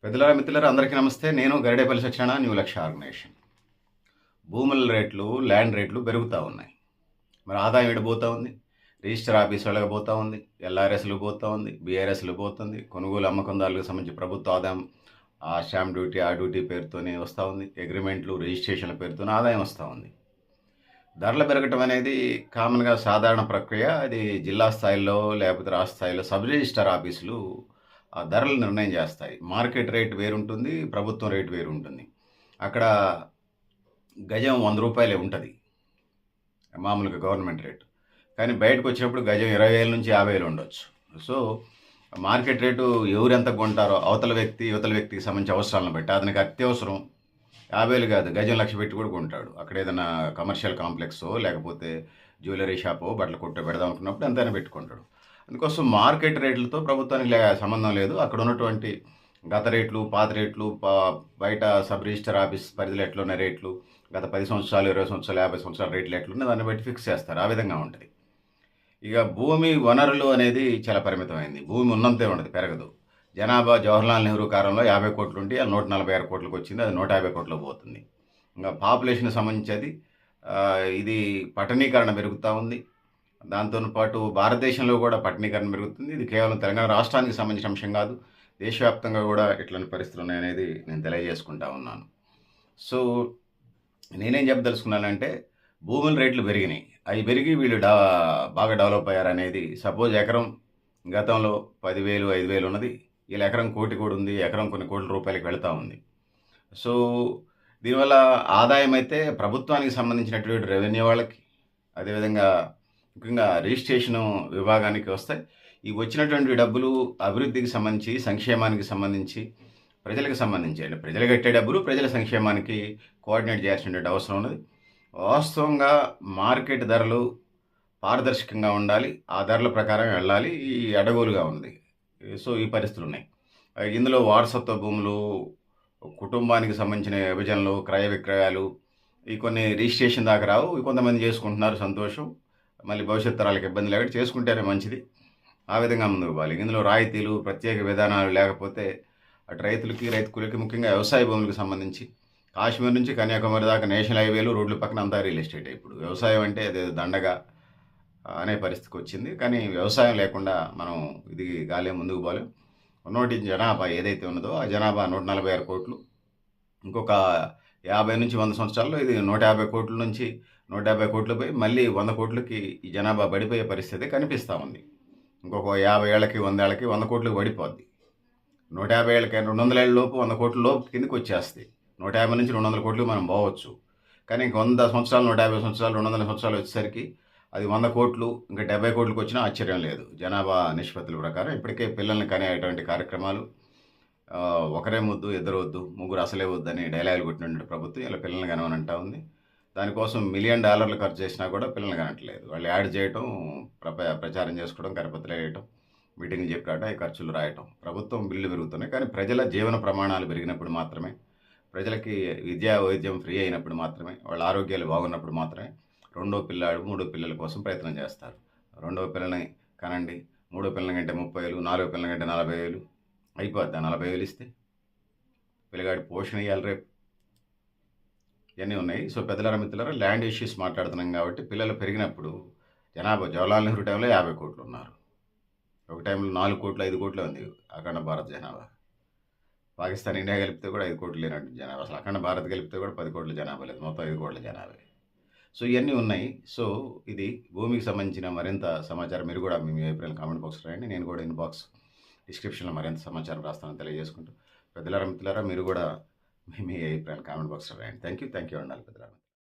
పెద్దలారా మిత్రులారా అందరికీ నమస్తే. నేను గరిడేపల్లి సత్యనారాయణ, న్యూ లక్ష్య ఆర్గనైజేషన్. భూముల రేట్లు, ల్యాండ్ రేట్లు పెరుగుతూ ఉన్నాయి. మరి ఆదాయం ఎడిపోతూ ఉంది. రిజిస్టర్ ఆఫీస్ వాళ్ళకి పోతూ ఉంది, ఎల్ఆర్ఎస్లు పోతూ ఉంది, బీఆర్ఎస్లు పోతుంది, కొనుగోలు అమ్మకందారులకు సంబంధించి ప్రభుత్వ ఆదాయం ఆ స్టాంప్ డ్యూటీ, ఆ డ్యూటీ పేరుతోనే వస్తూ ఉంది. అగ్రిమెంట్లు, రిజిస్ట్రేషన్ల పేరుతోనే ఆదాయం వస్తూ ఉంది. ధరలు పెరగటం అనేది కామన్గా సాధారణ ప్రక్రియ. అది జిల్లా స్థాయిలో లేకపోతే రాష్ట్ర స్థాయిలో సబ్ రిజిస్టర్ ఆఫీసులు ఆ ధరలు నిర్ణయం చేస్తాయి. మార్కెట్ రేట్ వేరుంటుంది, ప్రభుత్వం రేటు వేరుంటుంది. అక్కడ గజం 100 రూపాయలే ఉంటుంది మామూలుగా గవర్నమెంట్ రేటు. కానీ బయటకు వచ్చినప్పుడు గజం 20,000 నుంచి 50,000 ఉండొచ్చు. సో మార్కెట్ రేటు ఎవరు ఎంత కొంటారో అవతల వ్యక్తి యువతల వ్యక్తికి సంబంధించి అవసరాలను బట్టి అతనికి అత్యవసరం 50,000 కాదు, గజం 1,00,000 పెట్టి కూడా కొంటాడు. అక్కడ ఏదైనా కమర్షియల్ కాంప్లెక్సో లేకపోతే జ్యువెలరీ షాపో బట్టలు కొట్ట పెడదాం అనుకున్నప్పుడు ఎంతైనా పెట్టుకుంటాడు. అందుకోసం మార్కెట్ రేట్లతో ప్రభుత్వానికి సంబంధం లేదు. అక్కడ ఉన్నటువంటి గత రేట్లు, పాత రేట్లు, బయట సబ్ రిజిస్టర్ ఆఫీస్ పరిధిలో ఎట్లున్న రేట్లు, గత 10 సంవత్సరాలు, 20 సంవత్సరాలు, 50 సంవత్సరాల రేట్లు ఎట్లున్నాయి దాన్ని బట్టి ఫిక్స్ చేస్తారు. ఆ విధంగా ఉంటుంది. ఇక భూమి వనరులు అనేది చాలా పరిమితమైంది. భూమి ఉన్నంతే ఉండదు, పెరగదు. జనాభా జవహర్లాల్ నెహ్రూ కాలంలో 50 కోట్లు ఉంటే అది 146 కోట్లకు వచ్చింది, అది 150 కోట్లకు పోతుంది. ఇంకా పాపులేషన్ సంబంధించి ఇది పట్టణీకరణ పెరుగుతూ ఉంది. దాంతో పాటు భారతదేశంలో కూడా పట్టణీకరణ పెరుగుతుంది. ఇది కేవలం తెలంగాణ రాష్ట్రానికి సంబంధించిన అంశం కాదు, దేశవ్యాప్తంగా కూడా ఇట్లాంటి పరిస్థితులు ఉన్నాయనేది నేను తెలియజేసుకుంటా ఉన్నాను. సో నేనేం చెప్పదలుచుకున్నానంటే భూముల రేట్లు పెరిగినాయి. అవి పెరిగి వీళ్ళు బాగా డెవలప్ అయ్యారనేది. సపోజ్ ఎకరం గతంలో 10,000, 5,000 ఉన్నది, వీళ్ళ ఎకరం కోటి కూడా ఉంది, ఎకరం కొన్ని కోట్ల రూపాయలకి వెళ్తూ ఉంది. సో దీనివల్ల ఆదాయం అయితే ప్రభుత్వానికి సంబంధించినటువంటి రెవెన్యూ వాళ్ళకి, అదేవిధంగా ముఖ్యంగా రిజిస్ట్రేషన్ విభాగానికి వస్తాయి. ఈ వచ్చినటువంటి డబ్బులు అభివృద్ధికి సంబంధించి, సంక్షేమానికి సంబంధించి, ప్రజలకు సంబంధించి, అంటే ప్రజలు కట్టే డబ్బులు ప్రజల సంక్షేమానికి కోఆర్డినేట్ చేయాల్సినటువంటి అవసరం ఉన్నది. వాస్తవంగా మార్కెట్ ధరలు పారదర్శకంగా ఉండాలి, ఆ ధరల ప్రకారం వెళ్ళాలి. ఈ అడగోలుగా ఉంది. సో ఈ పరిస్థితులు ఉన్నాయి. ఇందులో వారసత్వ భూములు, కుటుంబానికి సంబంధించిన విభజనలు, క్రయ విక్రయాలు, ఈ కొన్ని రిజిస్ట్రేషన్ దాకా రావు. కొంతమంది చేసుకుంటున్నారు, సంతోషం. మళ్ళీ భవిష్యత్ తరాలకు ఇబ్బంది లేకుండా చేసుకుంటేనే మంచిది. ఆ విధంగా ముందుకు పోవాలి. ఇందులో రాయితీలు, ప్రత్యేక విధానాలు లేకపోతే అటు రైతులకి, రైతు కూలీలకి, ముఖ్యంగా వ్యవసాయ భూములకు సంబంధించి కాశ్మీర్ నుంచి కన్యాకుమారి దాకా నేషనల్ హైవేలు, రోడ్ల పక్కన అంతా రియల్ ఎస్టేట్. ఇప్పుడు వ్యవసాయం అంటే అది దండగా అనే పరిస్థితికి వచ్చింది. కానీ వ్యవసాయం లేకుండా మనం ఇది గాలే ముందుకు పోలేం. ఉన్నోటి జనాభా ఏదైతే ఉన్నదో ఆ జనాభా 146 కోట్లు. ఇంకొక 50 నుంచి 100 సంవత్సరాల్లో ఇది 150 కోట్ల నుంచి 150 కోట్లు పోయి మళ్ళీ 100 కోట్లకి ఈ జనాభా పడిపోయే పరిస్థితి కనిపిస్తూ ఉంది. ఇంకొక 50 ఏళ్ళకి, 100 ఏళ్ళకి 100 కోట్లకు పడిపోద్ది. 150 ఏళ్ళకి 200 ఏళ్ళ లోపు 100 కోట్ల లోపు కిందకి వచ్చేస్తాయి. 150 నుంచి 200 కోట్లు మనం పోవచ్చు. కానీ ఇంక 100 సంవత్సరాలు, 150 సంవత్సరాలు, 200 సంవత్సరాలు వచ్చేసరికి అది 100 కోట్లు, ఇంకా 70 కోట్లకు వచ్చినా ఆశ్చర్యం లేదు. జనాభా నిష్పత్తుల ప్రకారం ఇప్పటికే పిల్లల్ని కనేటువంటి కార్యక్రమాలు, ఒకరే ముద్దు ఇద్దరు వద్దు, ముగ్గురు అసలే వద్దని డైలాగులు కొట్టినటువంటి ప్రభుత్వం ఇలా పిల్లల్ని కనవనంటా ఉంది. దానికోసం $1 మిలియన్ ఖర్చు చేసినా కూడా పిల్లల్ని కనట్లేదు. వాళ్ళు యాడ్ చేయటం, ప్రచారం చేసుకోవడం, కరపత్రాలు వేయటం, మీటింగ్లు చెప్పి రావడం, ఈ ఖర్చులు రాయటం. ప్రభుత్వం బిల్లు పెరుగుతున్నాయి. కానీ ప్రజల జీవన ప్రమాణాలు పెరిగినప్పుడు మాత్రమే, ప్రజలకి విద్యా వైద్యం ఫ్రీ అయినప్పుడు మాత్రమే, వాళ్ళ ఆరోగ్యాలు బాగున్నప్పుడు మాత్రమే రెండో పిల్లాడు, మూడో పిల్లల కోసం ప్రయత్నం చేస్తారు. రెండో పిల్లని కనండి, మూడో పిల్లల కంటే 30,000, నాలుగో పిల్లల కంటే 40,000 అయిపోద్ది. 40,000 ఇస్తే పిల్లగాడి పోషణ ఇవ్వాలి రేపు. ఇవన్నీ ఉన్నాయి. సో పెద్దలారా మిత్రులారా, ల్యాండ్ ఇష్యూస్ మాట్లాడుతున్నాం కాబట్టి పిల్లలు పెరిగినప్పుడు జనాభా జవహర్లాల్ నెహ్రూ టైంలో 50 కోట్లు ఉన్నారు. ఒక టైంలో 4 కోట్లు, 5 కోట్లే ఉంది అఖండ భారత జనాభా. పాకిస్తాన్, ఇండియా కలిపితే కూడా 5 కోట్లు లేనట్టు జనాభా. అసలు అఖండ భారత్ కలిపితే కూడా 10 కోట్ల జనాభా లేదు, మొత్తం 5 కోట్ల జనాభా. సో ఇవన్నీ ఉన్నాయి. సో ఇది భూమికి సంబంధించిన మరింత సమాచారం మీరు కూడా మీ అభిప్రాయాలు కామెంట్ బాక్స్ రాయండి. నేను కూడా ఇన్బాక్స్ డిస్క్రిప్షన్లో మరింత సమాచారం రాస్తానని తెలియజేసుకుంటూ, పెద్దలారా మిత్రులారా మీరు కూడా మీ అభిప్రాయాలు కామెంట్ బాక్స్లో రాయండి. థ్యాంక్ యూ అండాలి పెద్దలారా.